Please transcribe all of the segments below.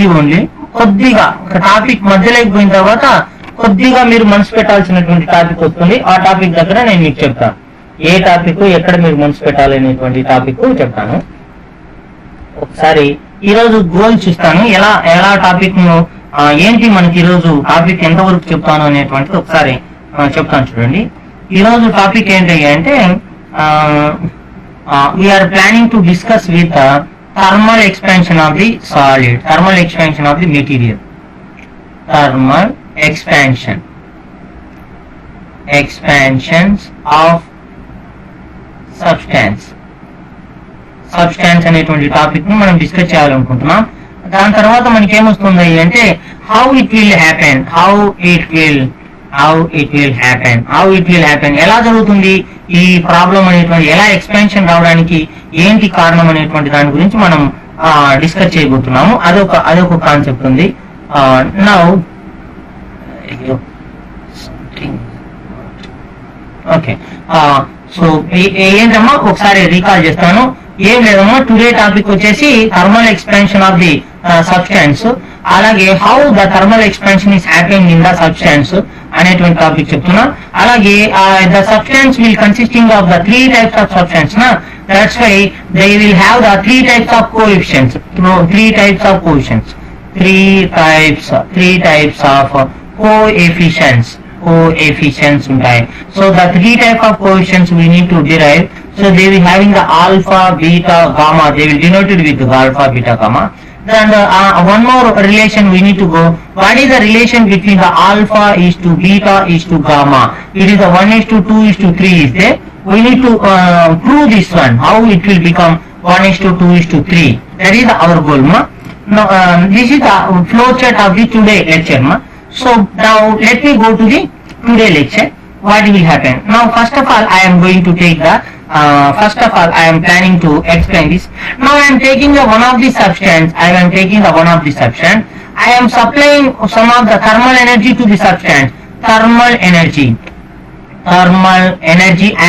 Easy only. కొద్దిగా ఒక topic మధ్యలోకి పోయిన తర్వాత కొద్దిగా మీరు మనసు పెట్టాల్సినటువంటి టాపిక్ వస్తుంది. ఆ టాపిక్ దగ్గర నేను మీకు చెప్తాను ఏ టాపిక్ ఎక్కడ మీరు మనసు పెట్టాలనేటువంటి టాపిక్ చెప్తాను. ఒకసారి ఈ రోజు గోల్ చూస్తాను, ఎలా ఎలా టాపిక్ ఏంటి మనకి ఈ రోజు టాపిక్ ఎంతవరకు చెప్తాను అనేటువంటిది ఒకసారి చెప్తాను చూడండి. ఈ రోజు టాపిక్ ఏంటి అంటే we are planning to discuss with thermal expansion of the solid, thermal expansion of the material, thermal expansions of substance అనేటువంటి టాపిక్ ని మనం డిస్కస్ చేయాలనుకుంటున్నాం. దాని తర్వాత మనకి ఏమొస్తుంది అంటే హౌ ఇట్ విల్ హ్యాపెన్, ఎలా జరుగుతుంది ఈ ప్రాబ్లం అనేటువంటి, ఎలా ఎక్స్పాన్షన్ రావడానికి ఏంటి కారణం అనేటువంటి దాని గురించి మనం డిస్కస్ చేయబోతున్నాము. అదొక కాన్సెప్ట్ ఉంది. నౌ ఓకే, సో ఏంటమ్మా ఒకసారి రీకాల్ చేస్తాను. ఏం లేదమ్మా, టుడే టాపిక్ వచ్చేసి thermal expansion of the substance, అలాగే how the thermal expansion is happening in the substance అనేటువంటి టాపిక్ చెప్తున్నా. అలాగే the substance will consisting of the 3 types of substance నా, that's why they will have the 3 types of coefficients, 3 types of coefficients, 3 types of coefficients ఉంటాయి. So the 3 types of coefficients we need to derive. So they will having the alpha, beta, gamma. They will denoted with alpha, beta, gamma. Then one more relation we need to go. What is the relation between the alpha is to beta is to gamma? It is the 1:2:3 is there. We need to prove this one. How it will become 1:2:3? That is our goal, ma. Now this is the flow chart of the today lecture, ma. So now let me go to the today lecture. What will happen? Now first of all I am going to take the I am planning to explain this. Now I am taking the one of the substance. I am supplying some of the thermal energy to the substance. Thermal energy. I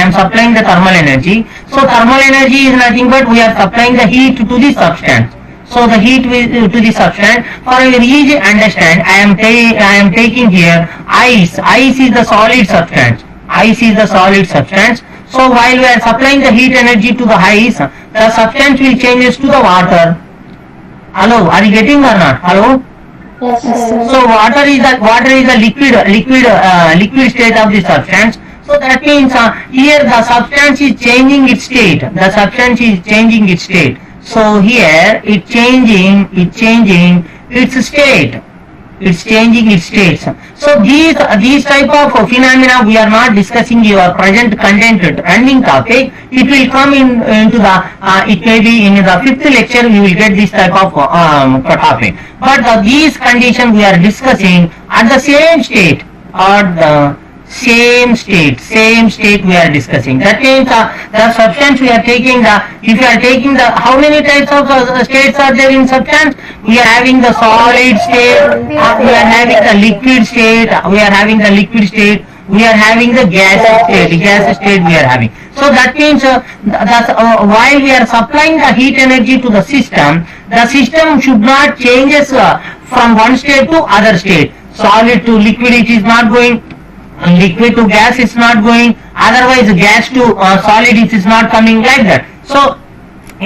am supplying the thermal energy. So thermal energy is nothing but we are supplying the heat to the substance. So the heat to the substance. For your easy understand, I am taking here ice. Ice is the solid substance. So while we are supplying the heat energy to the ice, the substance will changes to the water. Hello, are you getting or not? Hello. Yes, sir. So water is the liquid state of the substance. So that means here the substance is changing its state. So here it's changing its state. So these type of phenomena we are not discussing your present content running topic. It will come into the it may be in the 5th lecture you will get this type of topic. But these conditions we are discussing at the same state we are discussing. That means the substance we are taking if you are taking how many types of states are there in substance? We are having the solid state, we are having the liquid state, we are having the gas state we are having. So that means while we are supplying the heat energy to the system should not changes from one state to other state. Solid to liquid it is not going, liquid to gas is not going, otherwise gas to solid it is not coming like that. So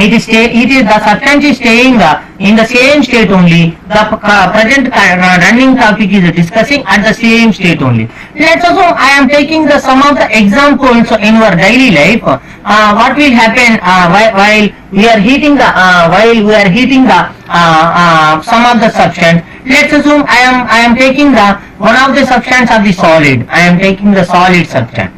it is the substance is staying in the same state only. The present running topic is discussing at the same state only. Let's assume I am taking some of the examples in our daily life. What will happen while we are heating the some of the substance. Let's assume I am taking one of the substance of the solid. I am taking the solid substance.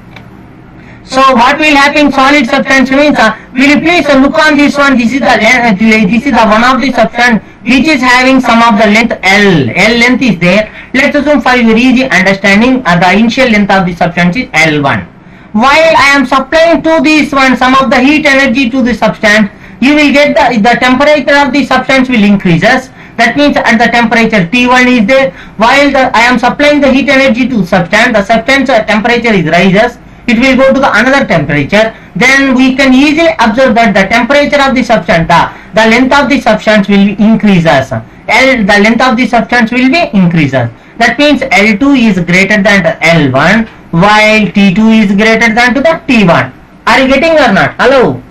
So what will happen? Solid substance means will you please look on this one. This is the one of the substance which is having some of the length L length is there. Let's assume for your easy understanding the initial length of the substance is L1. While I am supplying to this one some of the heat energy to the substance, you will get the temperature of the substance will increases. That means at the temperature T1 is there. While I am supplying the heat energy to substance, the substance temperature is rises. It will go to the another temperature. Then we can easily observe that the temperature of the substance, the length of the substance will increases. the length of the substance will be increases. That means L2 is greater than L1 while T2 is greater than to the T1. Are you getting or not? Hello?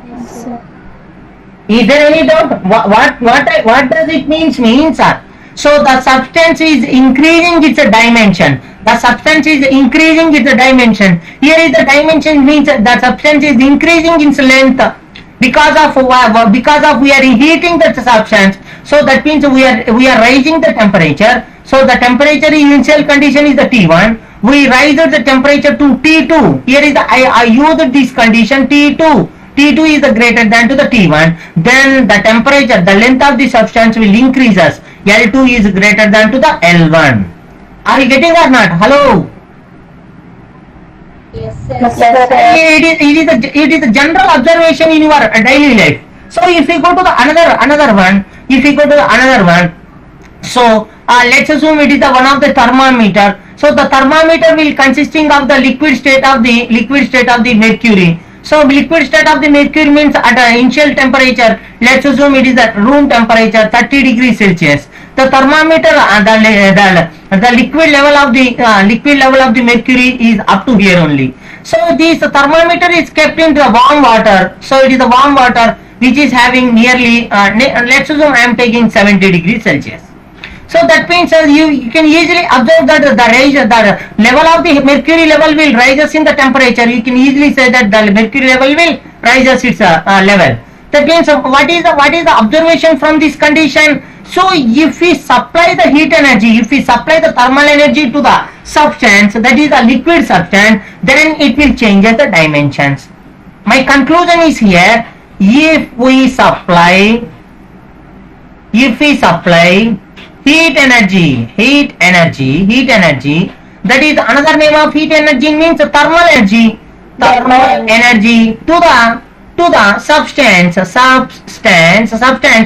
Yes, sir. Is there any doubt? What does it means? So the substance is increasing its dimension. The substance is increasing its dimension. Here is the dimension means the substance is increasing its length because of we are heating the substance. So that means we are raising the temperature. So the temperature initial condition is the T1. We raise the temperature to T2. Here is I used this condition T2. T2 is the greater than to the T1. Then the temperature, the length of the substance will increases. L2 is greater than to the L1. Are you getting or not? Hello? Yes, sir. Yes, sir. It is a general observation in your daily life. So if we go to the another one, so let's assume it is the one of the thermometer. So the thermometer will consisting of the liquid state of the mercury. So liquid state of the mercury means at an initial temperature, let's assume it is the room temperature 30 degrees Celsius. The thermometer, the liquid level of the mercury is up to here only. So this thermometer is kept in the warm water. So it is the warm water which is having nearly, let's assume I am taking 70 degrees Celsius. So that means you can easily observe that the level of the mercury level will rises in the temperature. You can easily say that the mercury level will rises its level. That means what is the observation from this condition? So if we supply the heat energy, if we supply the thermal energy to the substance, that is a liquid substance, then it will change the dimensions. My conclusion is here, if we supply heat energy, that is another name of heat energy means thermal energy to the substance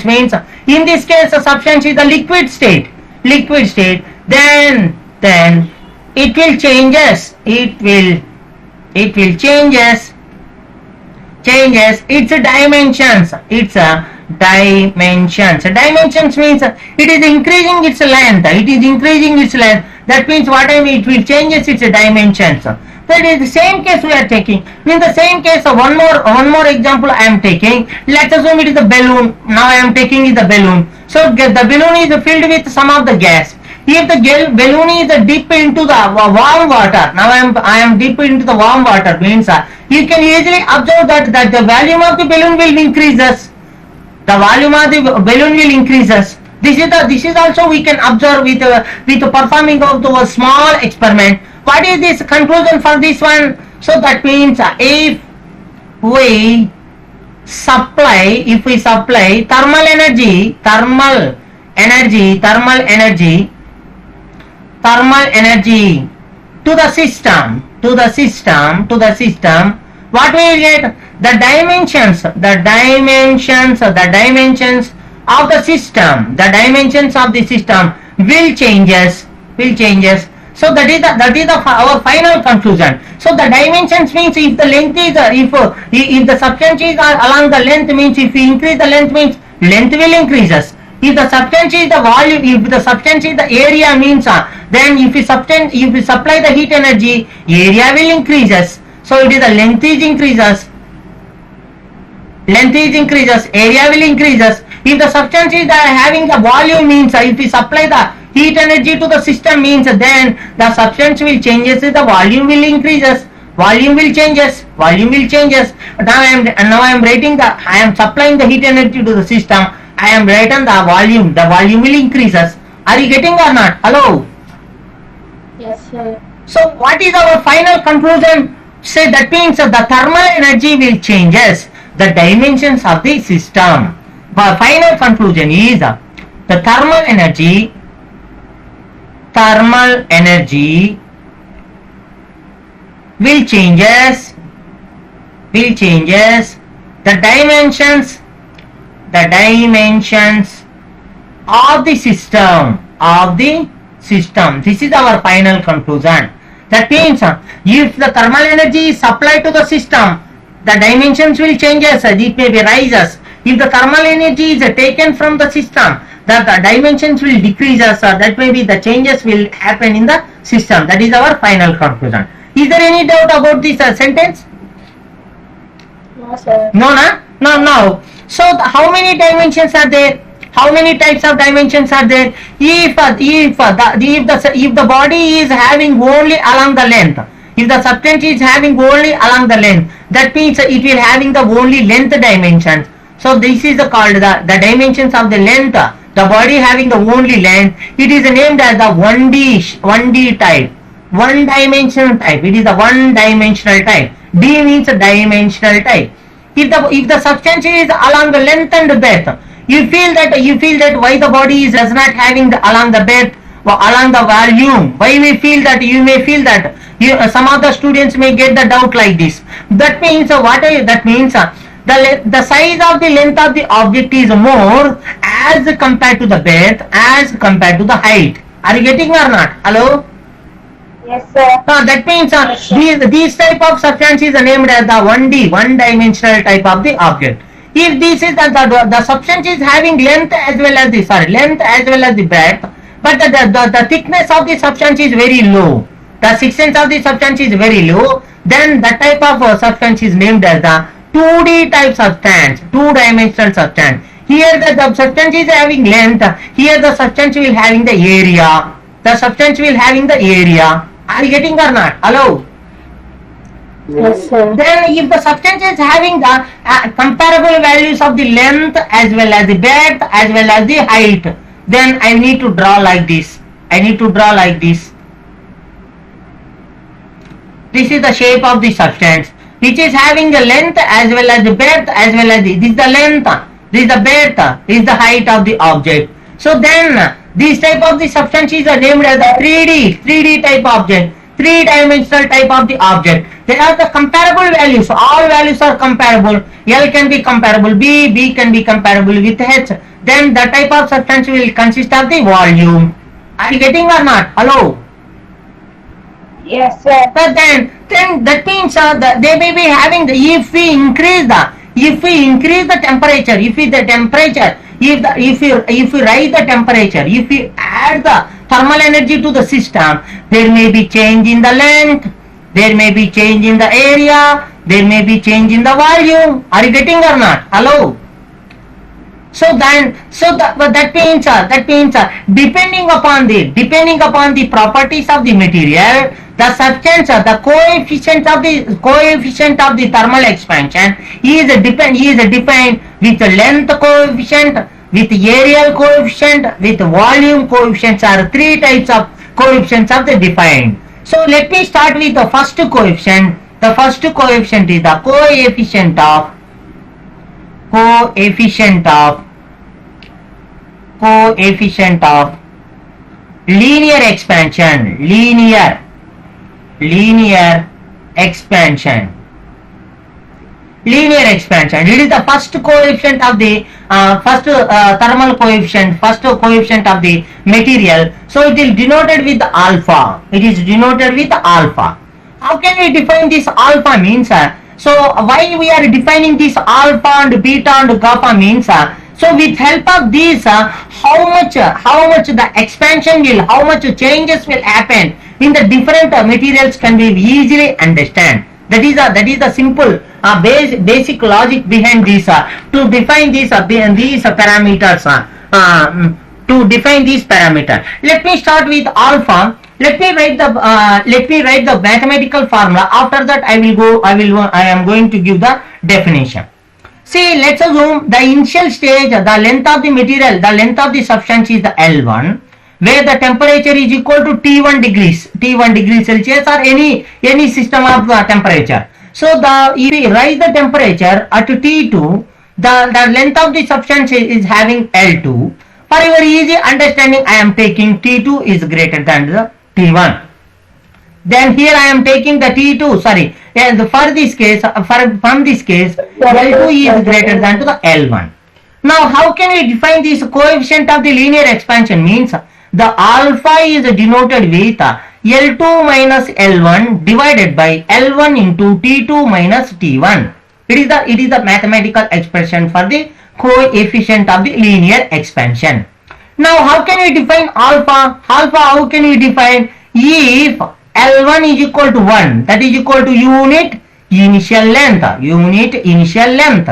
means in this case the substance is the liquid state, then it will changes its dimensions. Dimensions means it is increasing its length. That means what I mean, it will changes its dimensions. That is the same case we are taking. In the same case, one more example I am taking. Let's assume it is a balloon. Now I am taking is the balloon. So the balloon is filled with some of the gas. If the balloon is deep into the warm water, now I am deep into the warm water means you can easily observe that the volume of the balloon will increases. The volume of the balloon will increases. This is also we can observe with performing of the small experiment. What is this conclusion for this one? So that means if we supply thermal energy to the system, what we will get? The dimensions of the system will changes. So that is our final conclusion. So the dimensions means if the length is if the substance is along the length means if we increase the length means length will increases. If the substance is the volume, if the substance is the area means then if we supply the heat energy, area will increases. So it is the length is increases, area will increases. If the substance is having the volume means if we supply the heat energy to the system means then the substance will changes, the volume will increases, volume will changes. Now I am writing I am supplying the heat energy to the system. I am writing the volume will increases. Are you getting or not? Hello? Yes, sir. So what is our final conclusion? Say that means the thermal energy will changes the dimensions of the system. But final conclusion is the thermal energy will changes the dimensions of the system. This is our final conclusion. That means if the thermal energy is supplied to the system, the dimensions will changes. It may be rises. if the thermal energy is taken from the system, the dimensions will decrease, or that may be the changes will happen in the system. That is our final conclusion. Is there any doubt about this sentence? No, sir. No, na? No. So how many dimensions are there? How many types of dimensions are there? If the body is having only along the length, if the substance is having only along the length, that means it will having the only length dimensions. So this is called the dimensions of the length. The body having the only length, it is named as the 1D type, one dimensional type. It is a one dimensional type. D means a dimensional type. If the substance is along the length and breadth, you feel that why the body is does not having the along the breadth or along the volume. Why we feel that? You may feel that. Some of the students may get the doubt like this. That means that means the size of the length of the object is more as compared to the breadth as compared to the height. Are you getting or not? Hello? Yes, sir. That means these type of substance is named as the 1D, one dimensional type of the object. If this is the substance is having length as well as the breadth, but the thickness of the substance is very low, the thickness of the substance is very low, then that type of substance is named as the 2D type substance, two dimensional substance. Here the substance is having length, here the substance will having the area. The substance will having the area. Are you getting or not? Hello? Yes, sir. Then if the substance is having the comparable values of the length as well as the breadth as well as the height, then I need to draw like this. This is the shape of the substance which is having the length as well as the breadth as well as this is the length, this is the breadth, this is the height of the object. So then these type of the substances are named as the 3D type object, three-dimensional type of the object. They are the comparable values. All values are comparable. L can be comparable B can be comparable with H. Then the type of substance will consist of the volume. Are you getting or not? Hello? Yes, sir. But then that means they may be having the, if we increase the temperature, if we rise the temperature, if we add the thermal energy to the system, there may be change in the length, there may be change in the area, there may be change in the volume. Are you getting or not? Hello? That means depending upon the properties of the material, the substance, the coefficient of the thermal expansion is defined with length coefficient, with areal coefficient, with volume coefficients. Are three types of coefficients of the defined. So let me start with the first coefficient. The first coefficient is the coefficient of linear expansion. It is the first coefficient of the thermal coefficient, first coefficient of the material. So it is denoted with alpha. How can we define this alpha means? So why we are defining this alpha and beta and gamma means? So with help of these, how much the expansion will, how much changes will happen in the different materials can be easily understand. That is the simple basic logic behind this to define these parameters. To define these parameters, let me start with alpha. Let me write the mathematical formula. After that, I am going to give the definition. See, let's assume the initial stage, the length of the material, the length of the substance is the L1, where the temperature is equal to T1 degrees Celsius or any system of temperature. So if we rise the temperature at T2, the length of the substance is having L2. For your easy understanding, I am taking T2 is greater than the T1. Then here I am taking the T2, sorry, and for this case, from this case, L2 is greater than to the L1. Now, how can we define this coefficient of the linear expansion? Means the alpha is denoted with L2 minus L1 divided by L1 into T2 minus T1. It is the mathematical expression for the coefficient of the linear expansion. Now how can we define alpha? Alpha how can we define? If L1 is equal to 1, that is equal to unit initial length. Unit initial length.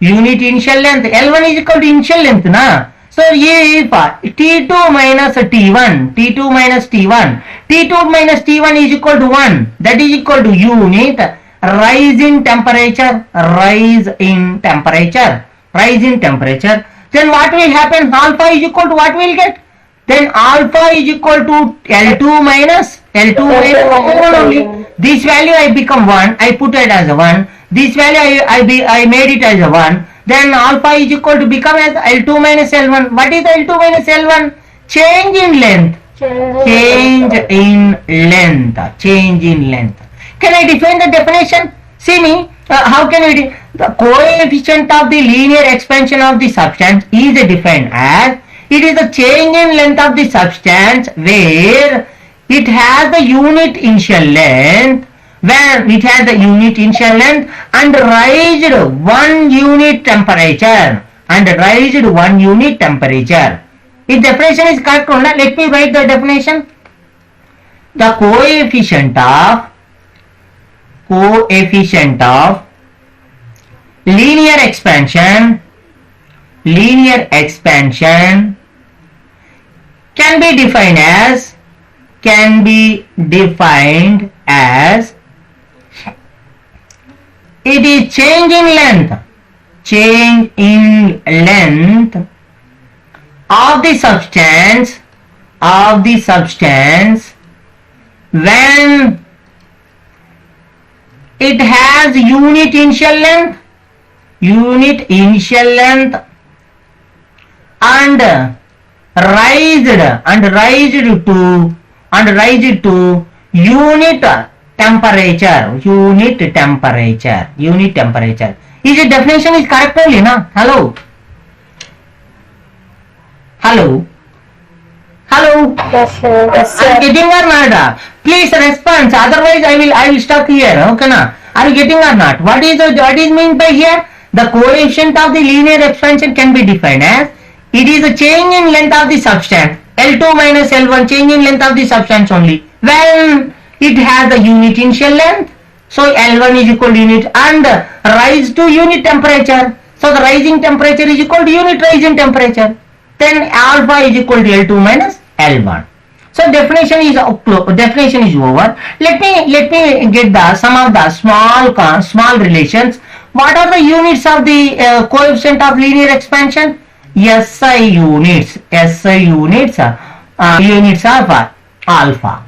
Unit initial length. L1 is equal to initial length na. So if T2 minus T1, T2 minus T1, T2 minus T1 is equal to 1, that is equal to unit rise in temperature, rise in temperature, rise in temperature. Then what will happen? Alpha is equal to what we'll get? Then alpha is equal to L2 minus L1 only. This value I become 1, I put it as a 1. This value I made it as a 1. Then alpha is equal to become as L2 minus L1. What is L2 minus L1? Change in length. Change in length. Change in length. Can I define the definition? See me. How can we the coefficient of the linear expansion of the substance is defined as it is the change in length of the substance where it has the unit initial length, where it has the unit initial length and raised 1 unit temperature, and raised 1 unit temperature. If definition is correct, let me write the definition. The coefficient of linear expansion can be defined as it is change in length of the substance when it has unit initial length and raised to unit temperature. Is the definition is correct only, na? Hello. Yes, sir. Yes, Are sir. you getting or not? Please respond. Otherwise, I will stop here. Okay, na? Are you getting or not? What is meant by here? The coefficient of the linear expansion can be defined as it is a change in length of the substance. L2 minus L1, change in length of the substance only. When it has a unit initial length, so L1 is equal to unit and rise to unit temperature. So the rising temperature is equal to unit rise in temperature. Then alpha is equal to L2 minus L1. So definition is over. Let me get the some of the small relations. What are the units of the coefficient of linear expansion? SI units. Units of alpha.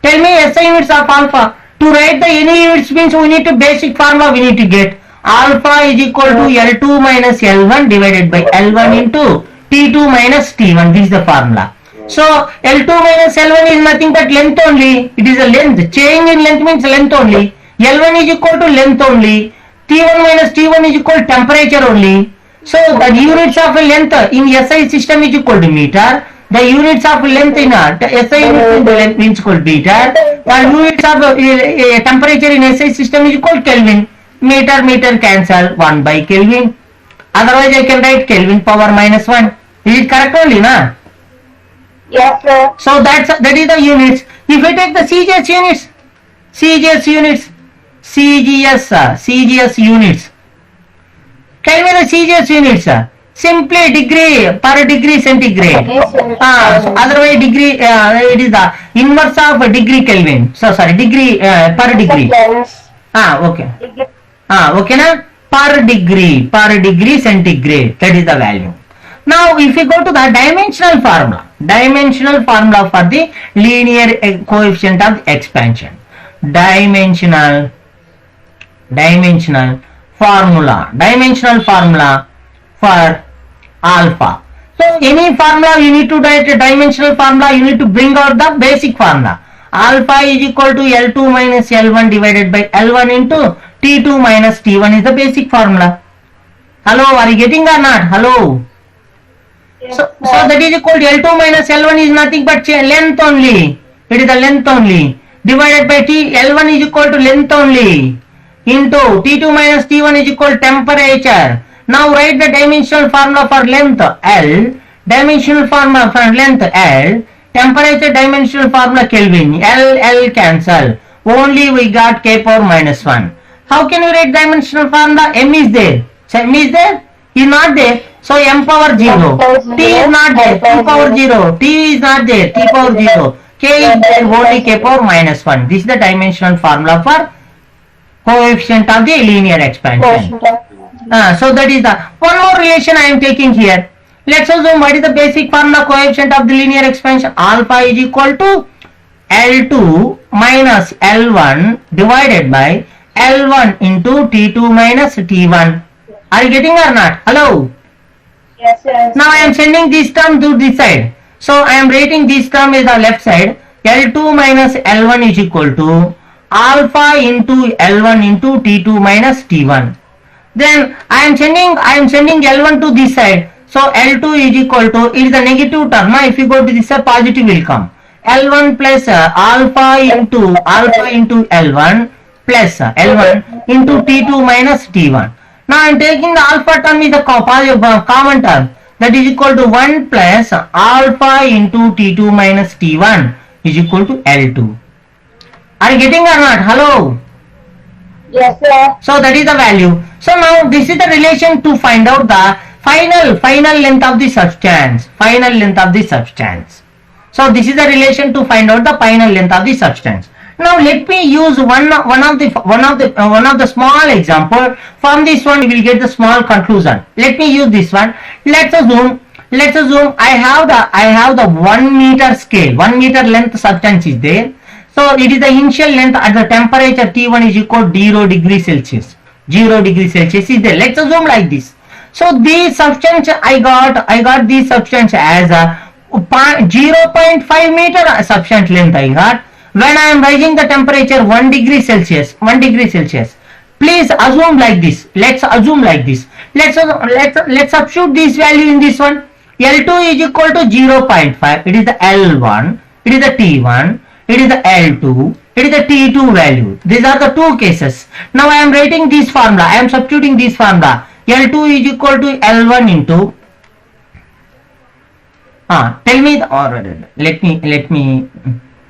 Tell me SI units of alpha. To write the any units means we need to basic formula we need to get. Alpha is equal to L2 minus L1 divided by L1 into T2 minus T1. This is the formula. So L2 minus L1 is nothing but length only. It is a length. Change in length means length only. L1 is equal to length only. T1 minus T1 is equal to temperature only. So the units of length in SI system is equal to meter. The units of length in SI unit means equal to meter. The units of temperature in SI system is equal to Kelvin. Meter cancel 1 by Kelvin. Otherwise I can write Kelvin power minus 1. Is it correct only, na? Yes, sir. So that is the units. If I take the CGS units. Tell me the CGS units. Simply degree per degree centigrade. Yes, sir. So otherwise degree it is the inverse of degree Kelvin. So sorry, degree per degree. Okay. Okay na? Per degree centigrade. That is the value. Now if we go to the dimensional formula for the linear coefficient of expansion. Dimensional formula for alpha. So any formula you need to write a dimensional formula, you need to bring out the basic formula. Alpha is equal to L2 minus L1 divided by L1 into T2 minus T1 is the basic formula. Hello, are you getting or not? Hello. Yes, So that is equal to L2 minus L1 is nothing but length only. It is the length only. Divided by L1 is equal to length only. Into T2 minus T1 is equal to temperature. Now write the dimensional formula for length L, dimensional formula for length L, temperature dimensional formula Kelvin, L cancel. Only we got K power minus 1. How can we write dimensional formula? M is there. So M is there? Is not there. So M power 0. T is not there. T power 0. T is not there. T power 0. K is there. Only K power minus 1. This is the dimensional formula for coefficient of the linear expansion. So that is the one more relation I am taking here. Let's assume what is the basic formula coefficient of the linear expansion. Alpha is equal to L2 minus L1 divided by L1 into T2 minus T1. Are you getting or not? Hello? Yes, sir. Now I am sending this term to this side. So I am writing this term is the left side. L2 minus L1 is equal to alpha into L1 into T2 minus T1. Then I am sending L1 to this side. So L2 is equal to, it is a negative term. Now if you go to this side, positive will come. L1 plus alpha into L1 plus L1 into T2 minus T1. Now I am taking the alpha term is the common term. That is equal to 1 plus alpha into T2 minus T1 is equal to L2. Are you getting or not? Hello? Yes, sir. So that is the value. So now this is the relation to find out the final length of the substance. Final length of the substance. So this is the relation to find out the final length of the substance. Now let me use one of the small example. From this one we will get the small conclusion. Let me use this one. Let's assume I have the 1 meter scale. 1 meter length substance is there. So it is the initial length at the temperature T1 is equal to 0 degrees Celsius. 0 degrees Celsius is there. Let's assume like this. So this substance I got this substance as a 0.5 meter substance length I got. When I am raising the temperature 1 degree Celsius. Please assume like this. Let's assume like this. Let's substitute this value in this one. L2 is equal to 0.5. It is the L1. It is the T1. It is the L2. It is the T2 value. These are the two cases. Now I am writing this formula. I am substituting this formula. L2 is equal to L1 into. Tell me let me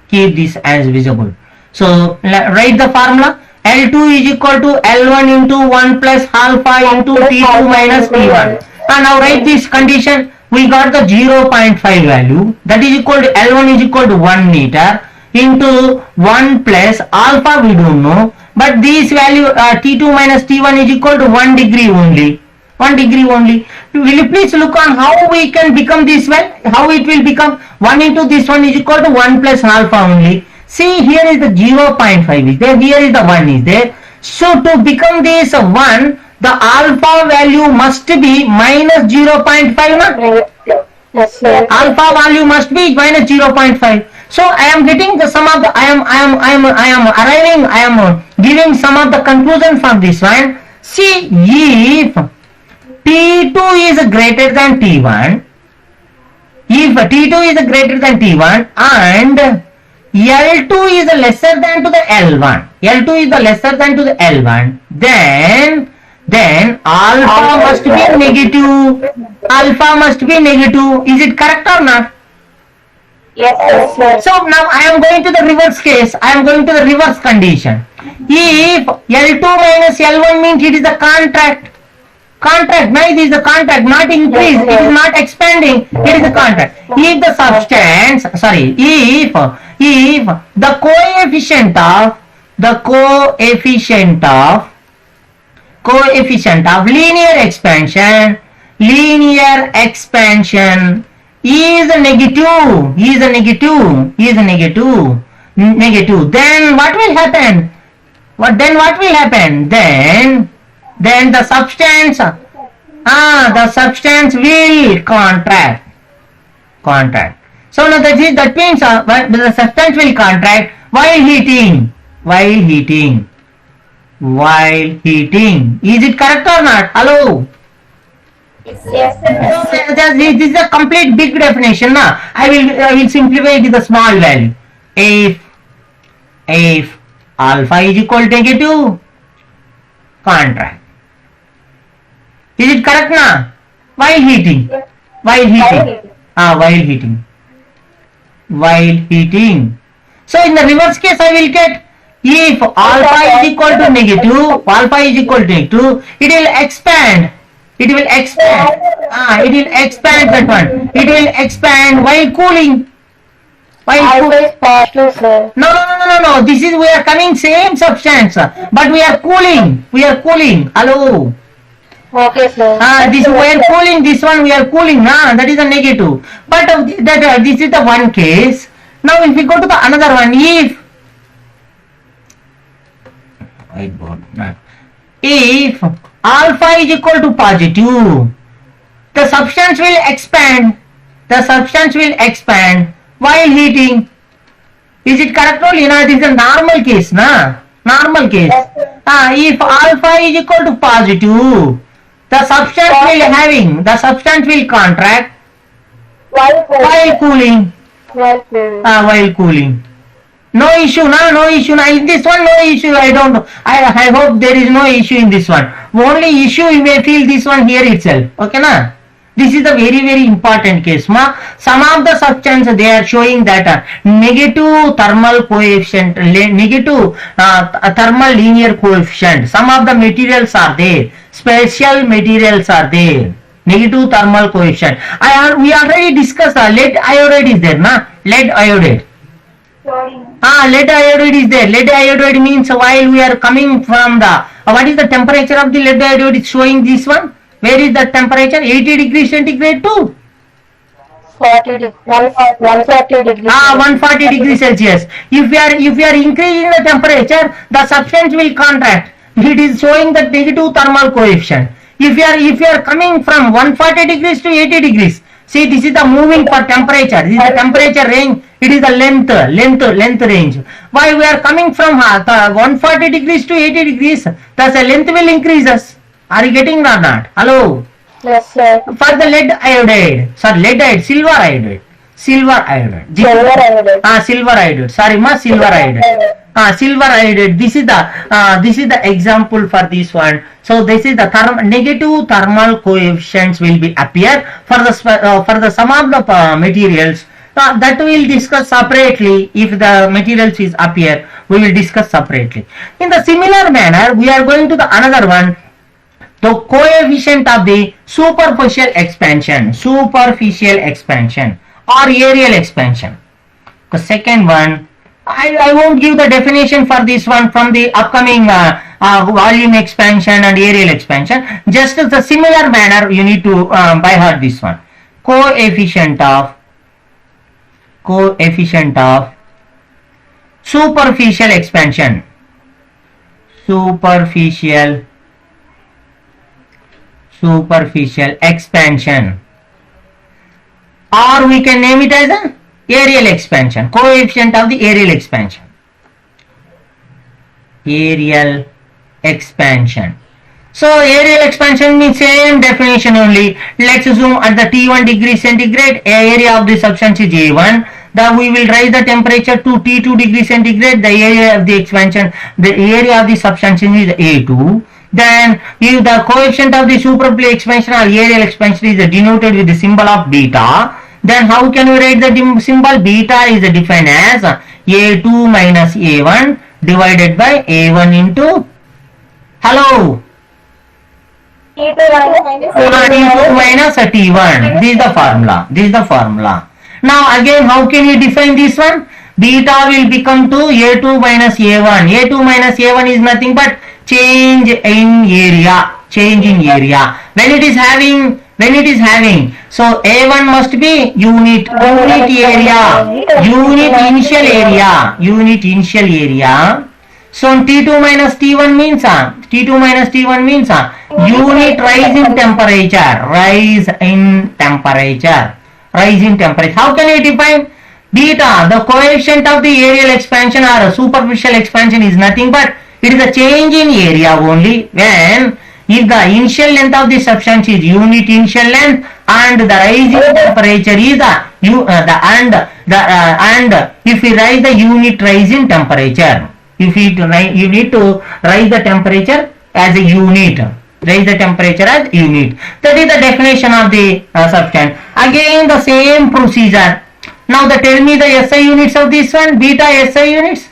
keep this as visible. So write the formula. L2 is equal to L1 into 1 plus alpha into T2 minus T1. And now write this condition. We got the 0.5 value. That is equal to L1 is equal to 1 meter into 1 plus alpha we don't know. But this value T2 minus T1 is equal to 1 degree only. 1 degree only. Will you please look on how we can become this one? How it will become 1 into this one is equal to 1 plus alpha only. See, here is the 0.5 is there. Here is the 1 is there. So to become this 1, the alpha value must be minus 0.5. Yes, sir. Alpha value must be minus 0.5. So I am getting the sum of the I am giving some of the conclusion from this one. See, if T2 is greater than T1, if T2 is greater than T1 and L2 is lesser than to the L1, L2 is the lesser than to the L1, then alpha must be negative. Alpha must be negative. Is it correct or not? Yes, sir. So now I am going to the reverse case. I am going to the reverse condition. If L2 minus L1 means it is the contract. Now it is the contract, not increase. It is not expanding. It is the contract. If the substance, if the coefficient of linear expansion is negative, then what will happen? Then the substance will contract. So now that means the substance will contract while heating. Is it correct or not? Hello? Yes, sir. This is a complete big definition. Now I will simplify it with a small value. If alpha is equal to negative, contract. Is it correct na? While heating. While heating. While heating. While heating. So in the reverse case I will get if alpha is equal to negative, it will expand. It will expand. It will expand that one. It will expand while cooling. While Always positive, sir. No. This is we are coming same substance, but we are cooling. Hello. Okay, sir. This we are cooling. This one we are cooling. That is a negative. But this is the one case. Now if we go to the another one, if alpha is equal to positive, the substance will expand. While heating. Is it correct only? This is a normal case, normal case. Yes, sir. If alpha is equal to positive, the substance will contract While cooling. while cooling. No issue. In this one, no issue. I hope there is no issue in this one. Only issue you may feel this one here itself. Okay, na? This is a very, very important case. Some of the substances they are showing that negative thermal coefficient, negative thermal linear coefficient. Some of the materials are there. Special materials are there. Negative thermal coefficient. We already discussed lead iodide is there, na? Lead iodide. Lead iodide is there. Lead iodide means while we are coming from the what is the temperature of the lead iodide? It's showing this one. Where is the temperature? 80 degrees centigrade to 140 degrees. 140 degrees Celsius. If we are increasing the temperature, the substance will contract. It is showing the negative thermal coefficient. If you are coming from 140 degrees to 80 degrees, see this is the moving for temperature. This is the temperature range. It is the length range. Why we are coming from 140 degrees to 80 degrees, thus the length will increases. Are you getting or not? Hello. Yes, sir. For the lead iodide, silver iodide. Silver iodide. Silver iodide. This is the example for this one. So this is the negative thermal coefficients will be appear for the some of the materials. That we will discuss separately. If the materials is appear, we will discuss separately. In the similar manner, we are going to the another one. The coefficient of the superficial expansion or aerial expansion. The second one, I won't give the definition for this one from the upcoming volume expansion and aerial expansion. Just as the similar manner, you need to by heart this one. Coefficient of superficial expansion. Superficial expansion, or we can name it as an aerial expansion. Coefficient of the aerial expansion. So aerial expansion means same definition only. Let's assume at the T1 degree centigrade, area of the substance is A1. Then we will raise the temperature to T2 degree centigrade. The area of the expansion, the area of the substance is A2. Then if the coefficient of the superficial expansion or aerial expansion is denoted with the symbol of beta, then how can we write the symbol? Beta is defined as A2 minus A1 divided by A1 into hello T2 minus T1. This is the formula. Now again, how can you define this one? Beta will become to A2 minus A1. A2 minus A1 is nothing but change in area. When it is having, so A1 must be unit initial area. So T2 minus T1 means unit rise in temperature. How can you define beta? The coefficient of the aerial expansion or superficial expansion is nothing but it is a change in area only when if the initial length of the substance is unit initial length and the rising temperature is and if we rise the unit rise in temperature, you need to rise the temperature as a unit. Raise the temperature as unit. That is the definition of the substance. Again the same procedure. Now tell me the SI units of this one, beta SI units.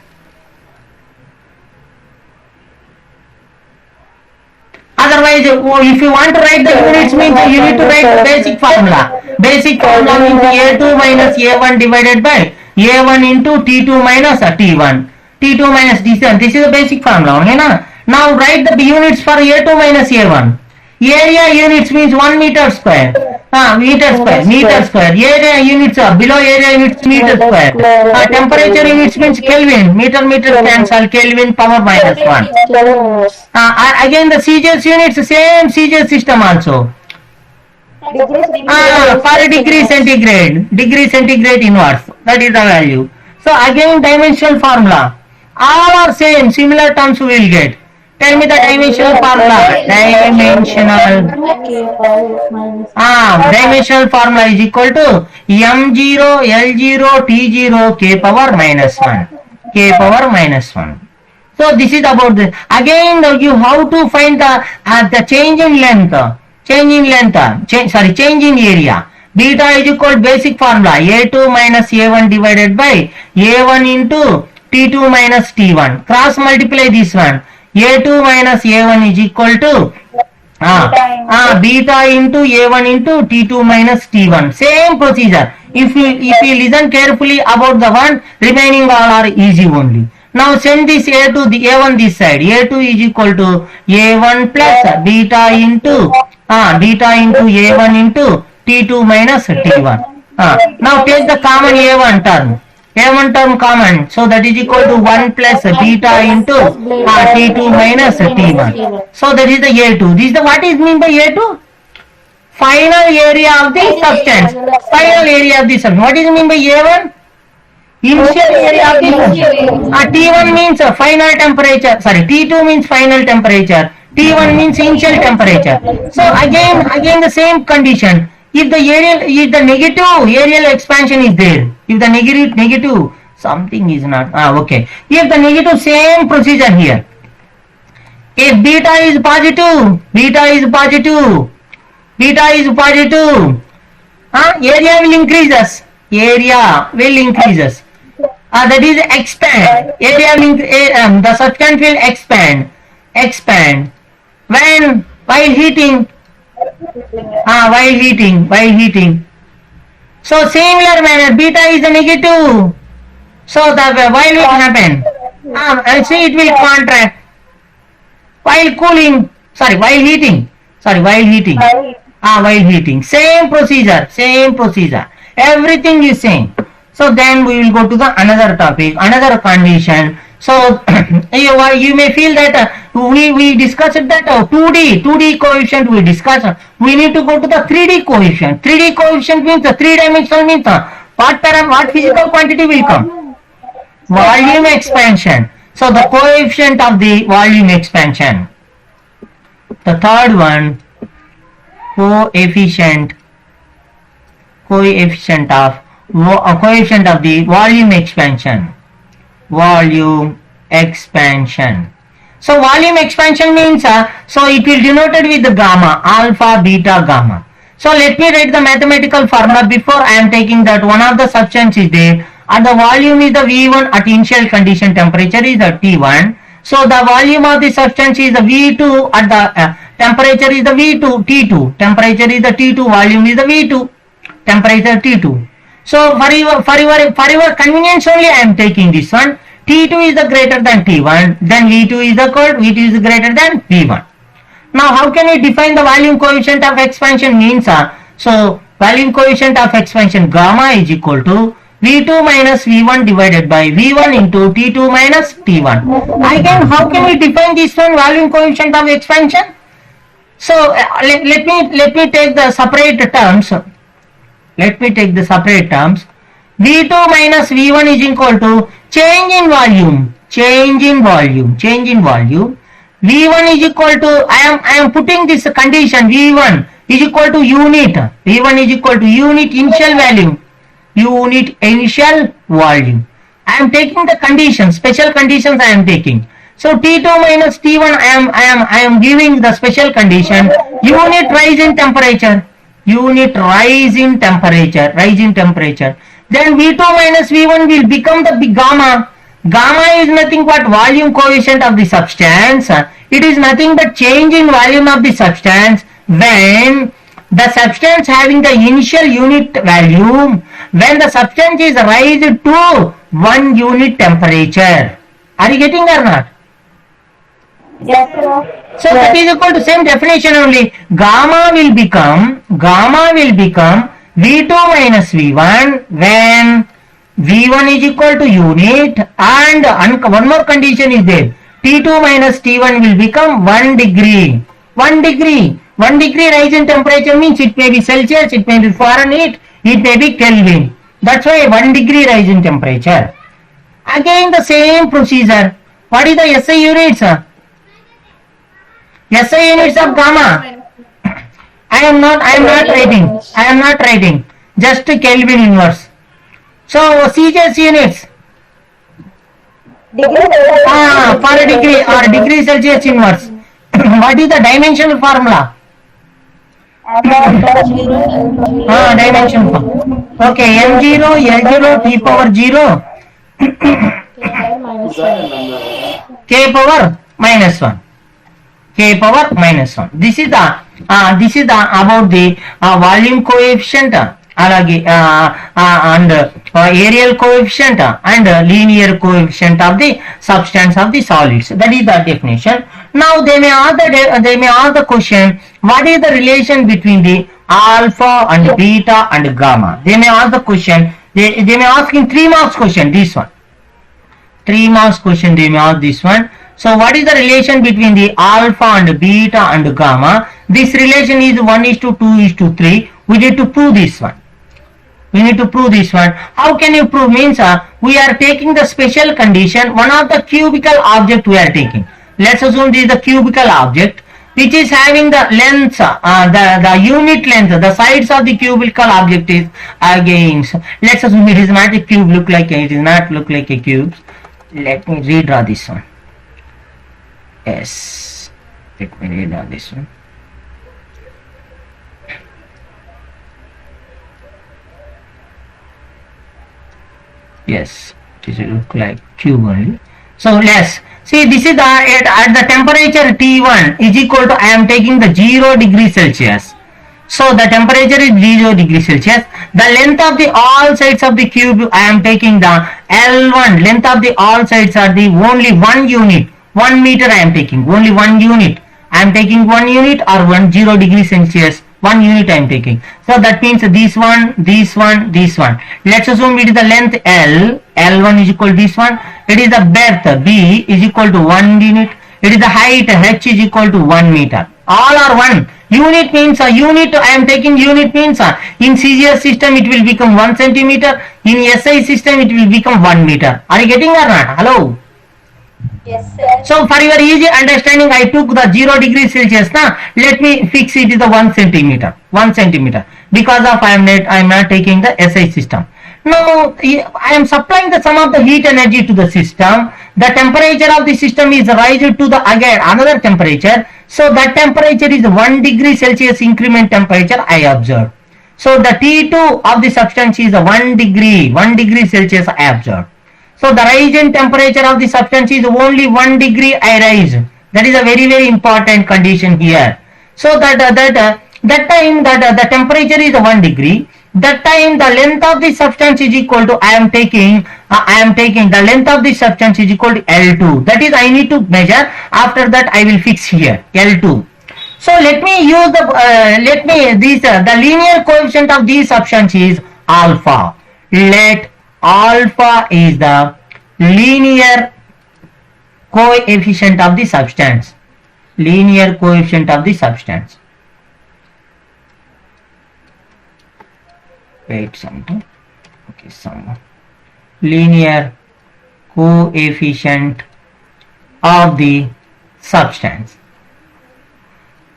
Otherwise, if you want to write the units, means you need to write the basic formula. Basic formula means A2 minus A1 divided by A1 into T2 minus T1. T2 minus T1. This is the basic formula. Okay, na? Now write the units for A2 minus A1. Area units means 1 meter square. Meter square. Area units below area units meter square. Temperature units means Kelvin. Meter cancel, Kelvin power minus 1. Again the CGS units, same CGS system also. Per degree centigrade inverse. That is the value. So again dimensional formula. All are same, similar terms we will get. Tell me the dimensional formula. Dimensional formula is equal to M0, L0, T0, K power minus 1. K power minus 1. So this is about this. Again, you have to find the change in length. Change in area. Beta is equal to basic formula A2 minus A1 divided by A1 into T2 minus T1. Cross multiply this one. A2 minus A1 is equal to beta into A1 into T2 minus T1. Same procedure. If you listen carefully about the one, remaining all are easy only. Now send this A1 this side. A2 is equal to A1 plus beta into A1 into T2 minus T1. Now take the common A1 term. A1 term common, so that is equal to 1 plus beta into T2 minus T1. So that is the A2. This is the what is mean by A2? Final area of the substance. Final area of the substance. What is mean by A1? Initial area of the substance. T1 means final temperature. Sorry, T2 means final temperature. T1 means initial temperature. So again the same condition. If the negative areal expansion is there, if the negative something is not okay. If the negative, same procedure here. If beta is positive, area will increases. That is expand. The substance will expand. When? While heating. While heating. So similar manner, beta is a negative. So the while will happen. See, it will contract. While heating. While heating. Same procedure. Everything is same. So then we will go to the another topic, another condition. So you may feel that we discussed that 2D coefficient we discussed. We need to go to the 3D coefficient. 3D coefficient means 3-dimensional means what physical quantity will come? Volume expansion. So the coefficient of the volume expansion. The third one, coefficient of the volume expansion. So volume expansion means so it will denoted with the gamma, alpha, beta, gamma. So let me write the mathematical formula before I am taking that one of the substance is there. And the volume is the V1 at initial condition, temperature is the T1. So the volume of the substance is the V2 at the temperature is the V2, T2. Temperature is the T2, volume is the V2, temperature T2. So for your convenience only I am taking this one. T2 is the greater than T1, then V2 is greater than V1. Now how can we define the volume coefficient of expansion means? So volume coefficient of expansion gamma is equal to V2 minus V1 divided by V1 into T2 minus T1. Again, how can we define this one, volume coefficient of expansion? So let me take the separate terms. V2 minus V1 is equal to change in volume. V1 is equal to, I am putting this condition, V1 is equal to unit. V1 is equal to unit initial volume. I am taking the conditions, special conditions I am taking. So T2 minus T1, I am giving the special condition. Unit rise in temperature. Unit rise in temperature. Rise in temperature. Then V2 minus V1 will become the big gamma. Gamma is nothing but volume coefficient of the substance. It is nothing but change in volume of the substance when the substance having the initial unit value, when the substance is raised to 1 unit temperature. Are you getting or not? Yes, sir. So that is equal to same definition only. Gamma will become V2 minus V1 when V1 is equal to unit, and one more condition is there. T2 minus T1 will become 1 degree. 1 degree. 1 degree rise in temperature means it may be Celsius, it may be Fahrenheit, it may be Kelvin. That's why 1 degree rise in temperature. Again the same procedure. What is the SI units? SI units of gamma. I am not writing. Just Kelvin inverse. So CJS units. Degree. Per degree or degree Celsius inverse. What is the dimensional formula? Dimension form. Okay, M0, L0, T power 0, K power minus 1. K power minus 1. This is the about the volume coefficient, and areal coefficient and linear coefficient of the substance of the solids. That is the definition. Now they may ask the question, what is the relation between the alpha and beta and gamma? They may ask the question. They may ask in 3 marks question. This one. 3 marks question. They may ask this one. So what is the relation between the alpha and beta and gamma? This relation is 1:2:3. We need to prove this one. How can you prove? Means we are taking the special condition. One of the cubical object we are taking. Let's assume this is the cubical object which is having the length, the unit length, the sides of the cubical object is again. Let's assume it is not a cube. It is not look like a cube. Let me redraw this one. Yes, let me redraw this one. Yes, it will look like cube only. So let's see, this is at the temperature T1 is equal to, I am taking the 0 degree Celsius. So the temperature is 0 degree Celsius. The length of the all sides of the cube, I am taking the L1. Length of the all sides are the only 1 unit. 1 meter I am taking. Only 1 unit. I am taking 1 unit or 0 degree Celsius. 1 unit I am taking. So that means this one. Let's assume it is the length L. L1 is equal to this one. It is the breadth B is equal to 1 unit. It is the height H is equal to 1 meter. All are 1. Unit means unit. I am taking unit means in CGS system it will become 1 centimeter. In SI system it will become 1 meter. Are you getting or not? Hello. Yes, sir. So for your easy understanding, I took the 0 degree Celsius. Now let me fix it is the 1 centimeter. 1 centimeter. Because of I am not taking the SI system. Now I am supplying the sum of the heat energy to the system. The temperature of the system is raised to the again another temperature. So that temperature is 1 degree Celsius increment temperature I observed. So the T2 of the substance is 1 degree Celsius I observed. So the rise in temperature of the substance is only 1 degree I rise. That is a very important condition here. So that time the temperature is 1 degree. That time the length of the substance is equal to I am taking the length of the substance is equal to L2. That is I need to measure. After that I will fix here L2. So let me use the linear coefficient of these substance is alpha. Let alpha is the linear coefficient of the substance. Linear coefficient of the substance. Wait something. Okay, some linear coefficient of the substance.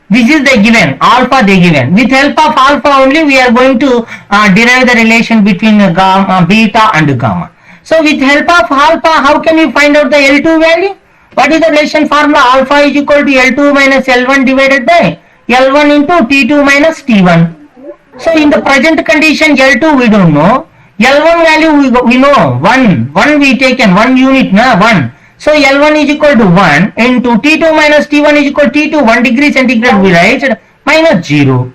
This is the given, alpha they given. With help of alpha only we are going to derive the relation between gamma, beta and gamma. So with help of alpha, how can you find out the L2 value? What is the relation formula? Alpha is equal to L2 minus L1 divided by L1 into T2 minus T1. So in the present condition, L2 we don't know. L1 value we know 1 we taken 1 unit na 1. So L1 is equal to 1 into T2 minus T1 is equal to T2 1 degree centigrade we write minus 0.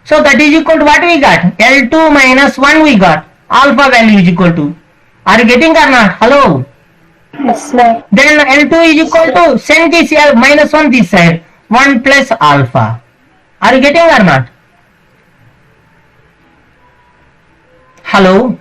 So that is equal to what we got? L2 minus 1 we got. Alpha value is equal to. Are you getting or not? Hello? Yes, sir. Then L2 is equal to send this L minus 1 this side 1 plus alpha. Are you getting or not? Hello?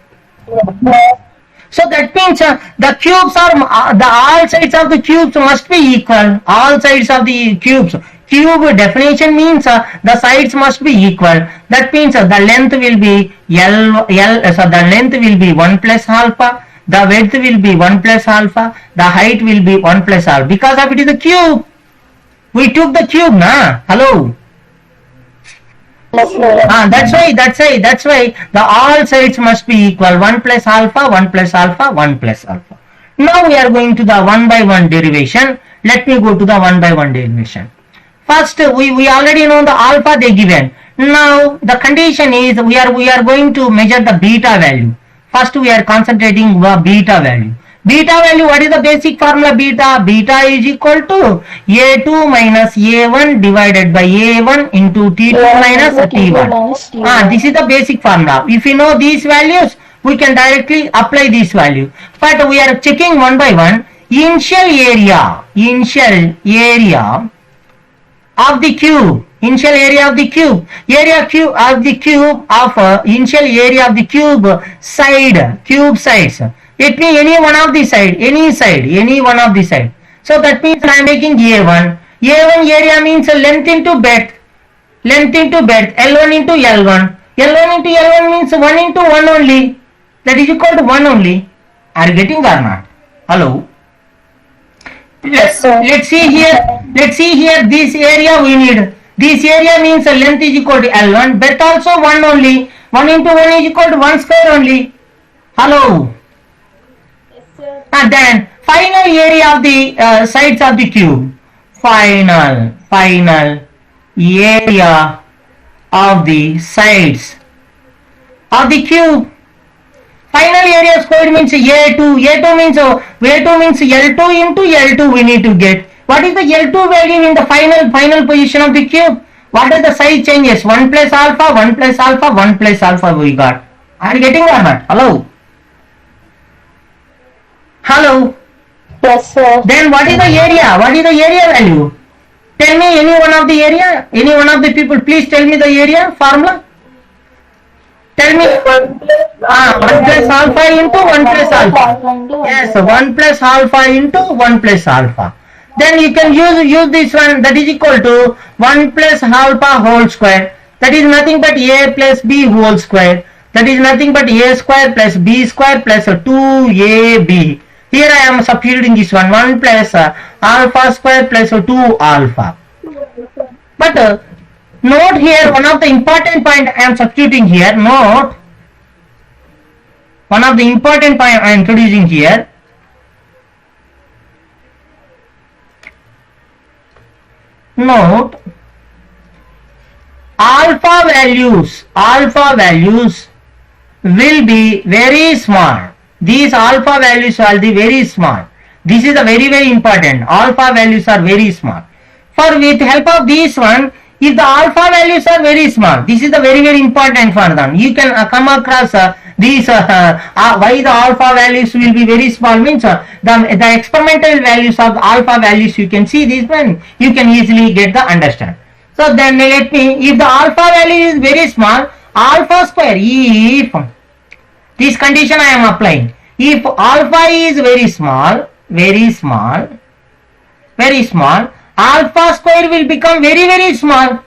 So that means the cubes are the all sides of the cubes must be equal. All sides of the cubes. Cube definition means the sides must be equal. That means the length will be so the length will be 1 plus alpha. The width will be 1 plus alpha. The height will be 1 plus alpha. Because of it is a cube. We took the cube, na? Hello? Yes, sir. That's why the all sides must be equal. 1 plus alpha, 1 plus alpha, 1 plus alpha. Now we are going to the 1 by 1 derivation. Let me go to the 1 by 1 derivation. First, we already know the alpha they given. Now the condition is we are going to measure the beta value. First we are concentrating the beta value. Beta value, what is the basic formula beta? Beta is equal to A2 minus A1 divided by A1 into T2 minus T1. This is the basic formula. If you know these values, we can directly apply this value. But we are checking one by one. Initial area of the cube. Initial area of the cube. Area cube of the cube of initial area of the cube side. Cube sides. It means any one of the side. Any one of the side. So that means I am making A1. A1 area means length into breadth. Length into breadth. L1 into L1. L1 into L1 means 1 into 1 only. That is equal to 1 only. Are you getting or not? Hello? Yes, sir. Let's see here this area we need. This area means length is equal to L1, breadth also 1 only. 1 into 1 is equal to 1 square only. Hello? Yes, sir. And then final area of the sides of the cube. Final area of the sides of the cube. Final area squared means A2. A2 means L2 into L2 we need to get. What is the L2 value in the final position of the cube? What are the size changes? 1 plus alpha, 1 plus alpha, 1 plus alpha we got. Are you getting or not? Hello? Hello? Yes, sir. Then what is the area? What is the area value? Tell me any one of the area. Any one of the people please tell me the area formula. Tell me 1 plus alpha into 1 plus alpha. Yes, 1 plus alpha into 1 plus alpha. Then you can use this one, that is equal to 1 plus alpha whole square. That is nothing but A plus B whole square. That is nothing but A square plus B square plus 2AB. Here I am substituting this one, 1 plus alpha square plus 2 alpha. But note here one of the important point I am substituting here. Note one of the important point I am introducing here. Note alpha values will be very small. These alpha values will be very small. This is a very important. Alpha values are very small. For with help of this one, if the alpha values are very small, this is the very important for them. You can come across these why the alpha values will be very small means the experimental values of the alpha values you can see this one, you can easily get the understand. So then let me, if the alpha value is very small, alpha square, if this condition I am applying, if alpha is very small, alpha square will become very small.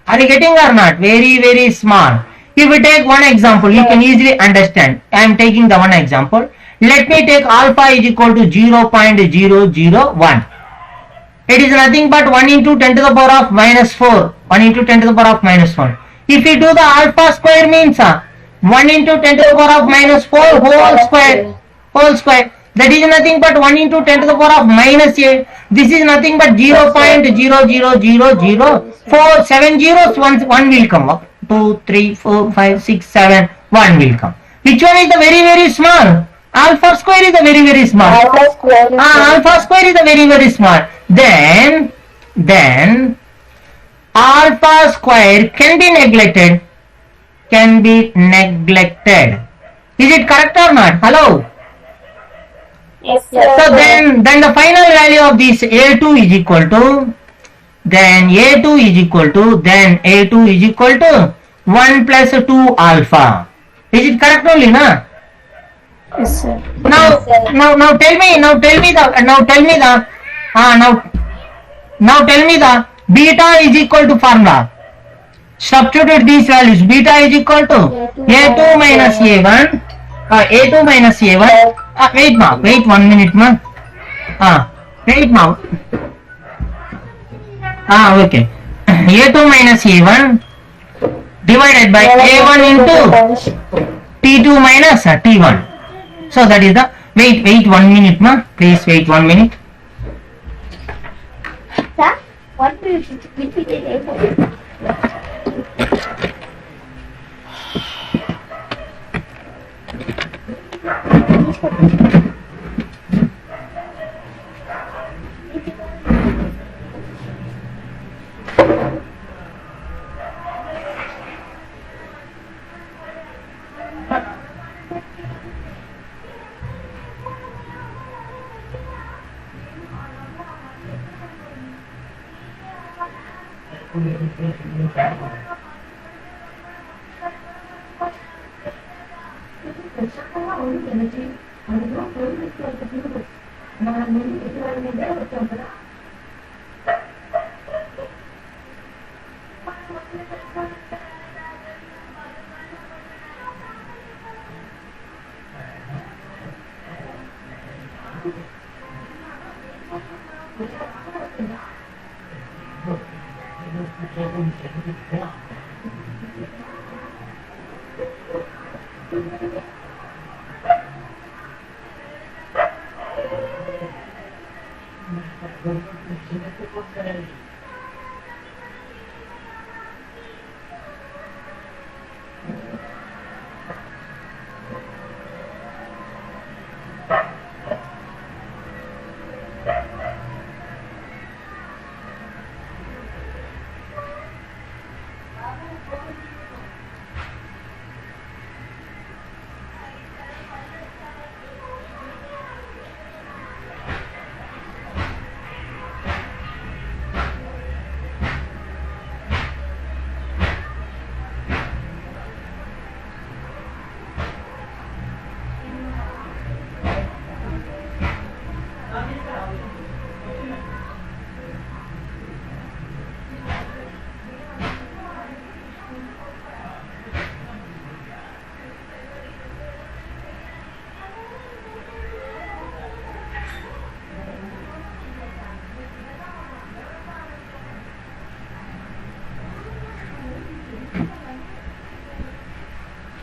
Are you getting or not? Very small. If we take one example, you can easily understand. I am taking the one example. Let me take alpha is equal to 0.001. It is nothing but 1 into 10 to the power of minus 4. 1 into 10 to the power of minus 1. If you do the alpha square means 1 into 10 to the power of minus 4 whole square. That is nothing but 1 into 10 to the power of minus a. This is nothing but 0.00004. 7 zeros, 1 will come up. 2, 3, 4, 5, 6, 7, 1 will come. Which one is the very, very small? Alpha square is the very, very small. Alpha square is Alpha square is the very, very small. Then alpha square can be neglected. Can be neglected. Is it correct or not? Hello? Yes, So then the final value of this A2 is equal to, then A2 is equal to 1 plus 2 alpha. Is it correct only, na? yes, sir. Now tell me the beta is equal to formula. Substitute these values. Beta is equal to A2 minus A1. A2 minus A1. Wait 1 minute, ma. Wait now. Okay. A2 minus A1 divided by A1 into T2 minus T1. So that is the, wait 1 minute, ma. Please wait 1 minute. Sir, what will you repeat it?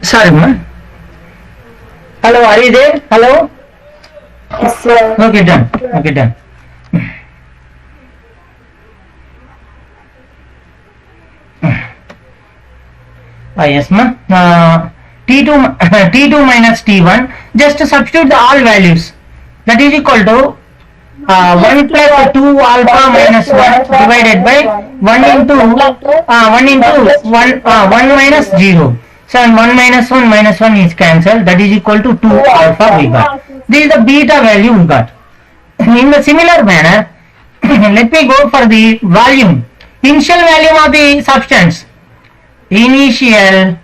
Sorry, ma. Hello, are you there? Hello? Yes, sir. Okay, done. Yes, ma. T2 minus T1. Just substitute the all values. That is equal to 1 plus 2 alpha minus 1 divided by 1 into 1 minus 0. So 1 minus 1 is cancelled. That is equal to 2 alpha we got. This is the beta value we got. In the similar manner, let me go for the volume. Initial volume of the substance. Initial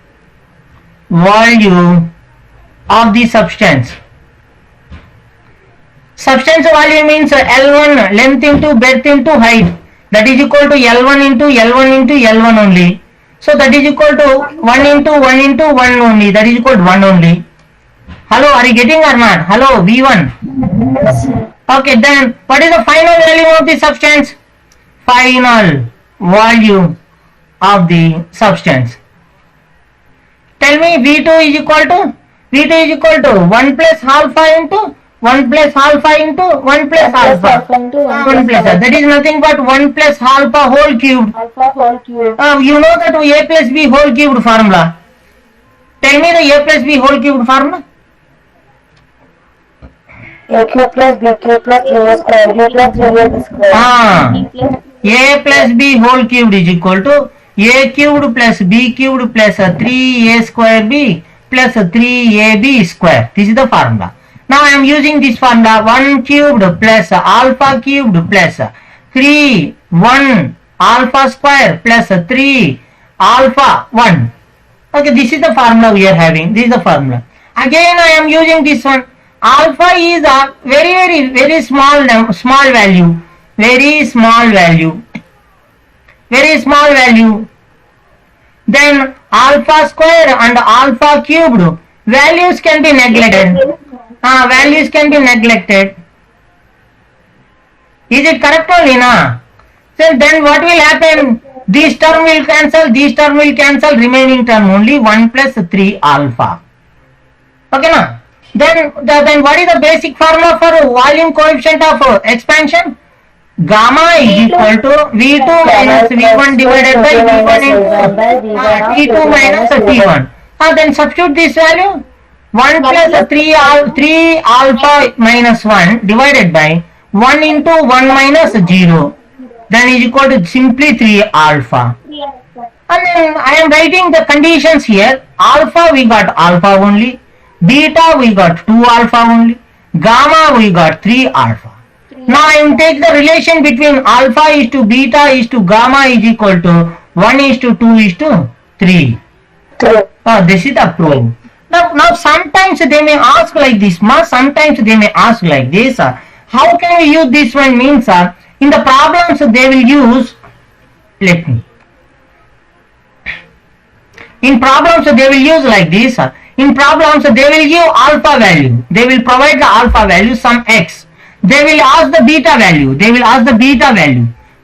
volume of the substance. Substance volume means L1, length into breadth into height. That is equal to L1 into L1 into L1 only. So that is equal to 1 into 1 into 1 only. That is equal to 1 only. Hello, are you getting or not? Hello, V1. Yes, sir. Okay, then what is the final volume of the substance? Final volume of the substance. Tell me, V2 is equal to 1 plus alpha into 1 plus alpha into 1 plus alpha. 1 plus alpha. That is nothing but 1 plus alpha whole cubed. Alpha whole cube. You know that a plus b whole cubed formula. Tell me the a plus b whole cubed formula. A cube plus B cube plus A square. B plus 3A square. A plus b whole cubed is equal to a cubed plus b cubed plus 3a square b plus 3ab square. This is the formula. Now I am using this formula 1 cubed plus alpha cubed plus 3 1 alpha square plus 3 alpha 1. Okay, this is the formula we are having. This is the formula. Again I am using this one. Alpha is a very small value. Very small value. Then alpha square and alpha cubed values can be neglected. Values can be neglected. Is it correct only, na? So then what will happen? This term will cancel, remaining term only 1 plus 3 alpha. Okay, na? Then what is the basic formula for volume coefficient of expansion? Gamma is equal to V2 minus V1 divided by V1 into T2 minus T1. Then substitute this value. 1 plus 3 alpha minus 1 divided by 1 into 1 minus 0. Then is equal to simply 3 alpha. And then I am writing the conditions here. Alpha we got alpha only. Beta we got 2 alpha only. Gamma we got 3 alpha. Now I am take the relation between alpha is to beta is to gamma is equal to 1 is to 2 is to 3. This is the proof. Now sometimes they may ask like this, sometimes they may ask like this. How can we use this one? Means in the problems they will use, in problems they will use like this. In problems they will give alpha value. They will provide the alpha value, some x. They will ask the beta value. Beta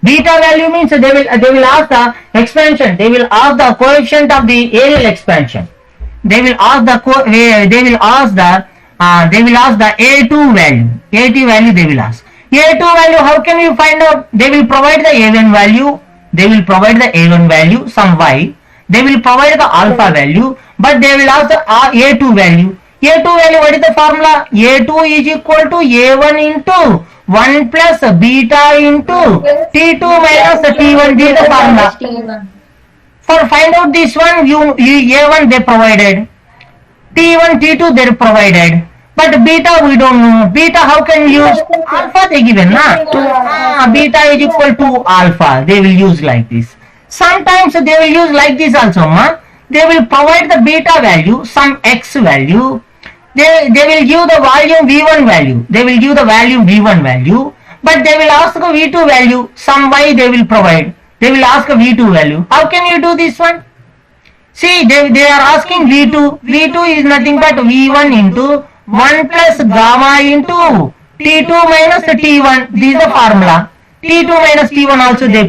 value means they will ask the expansion. They will ask the coefficient of the areal expansion. They will ask the A2 value. A2 value they will ask. A2 value, how can you find out? They will provide the A1 value. Some y. They will provide the alpha value, but they will ask the A2 value. A2 value, what is the formula? A2 is equal to A1 into 1 plus beta into T2 minus T1. This is the formula. For find out this one, A1 they provided. T1, T2 they provided. But beta we don't know. Beta how can you use? Alpha they given, na? Beta is equal to alpha. They will use like this. Sometimes they will use like this also, ma. They will provide the beta value, some x value. They will give the volume V1 value. But they will ask the V2 value, some y they will provide. They will ask a V2 value. How can you do this one? See, they are asking V2. V2 is nothing but V1 into 1 plus gamma into T2 minus T1. This is the formula. T2 minus T1 also they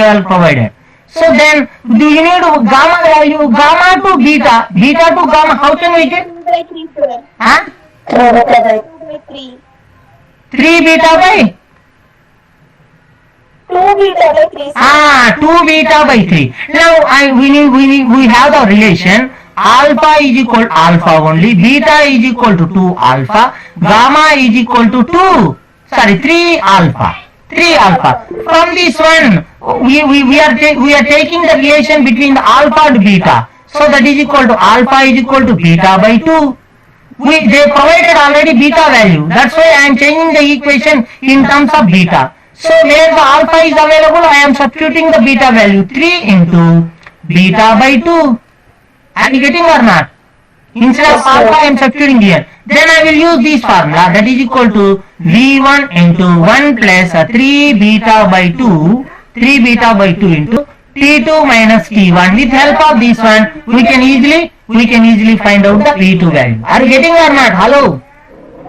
all provided. So then, do you need gamma value, gamma to beta, beta to gamma, how can we get? 3 square. 3 beta by? 2 beta by 3. 2 beta by 3. Now we have the relation. Alpha is equal to alpha only, beta is equal to 2 alpha, gamma is equal to 3 alpha. From this one, we are taking the relation between the alpha and beta. So that is equal to alpha is equal to beta by 2. They provided already beta value. That's why I am changing the equation in terms of beta. So where the alpha is available, I am substituting the beta value 3 into beta by 2. Are you getting or not? Instead of alpha, I am substituting here. Then I will use this formula, that is equal to V1 into 1 plus 3 beta by 2 into T2 minus T1. With help of this one, we can easily find out the V2 value. Are you getting or not? Hello?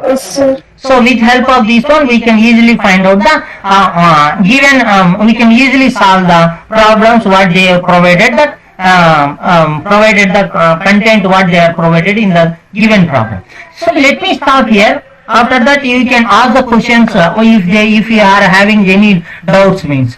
Yes, sir. So with help of this one, we can easily find out the we can easily solve the problems what they have provided, that provided the content what they are provided in the given problem. So let me stop here. After that, you can ask the questions if you are having any doubts means.